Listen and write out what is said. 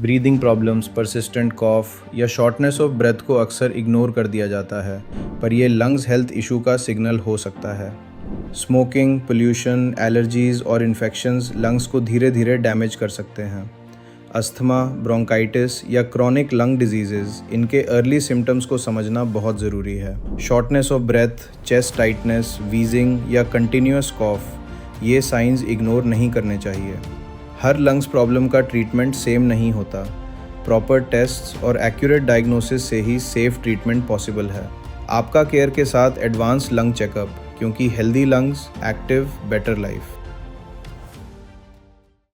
Breathing problems, persistent कॉफ या shortness of breath को अक्सर इग्नोर कर दिया जाता है, पर ये लंग्स हेल्थ इशू का सिग्नल हो सकता है। स्मोकिंग, पोल्यूशन, एलर्जीज़ और इन्फेक्शंस लंग्स को धीरे धीरे डैमेज कर सकते हैं। अस्थमा, ब्रोंकाइटिस या क्रॉनिक लंग डिजीज़ेज़, इनके अर्ली सिम्टम्स को समझना बहुत ज़रूरी है। Shortness of breath, chest tightness, wheezing या कंटिन्यूअस कॉफ, ये साइंस इग्नोर नहीं करने चाहिए। हर लंग्स प्रॉब्लम का ट्रीटमेंट सेम नहीं होता। प्रॉपर टेस्ट्स और एक्यूरेट डायग्नोसिस से ही सेफ ट्रीटमेंट पॉसिबल है। आपका केयर के साथ एडवांस लंग चेकअप, क्योंकि healthy lungs, active, better life.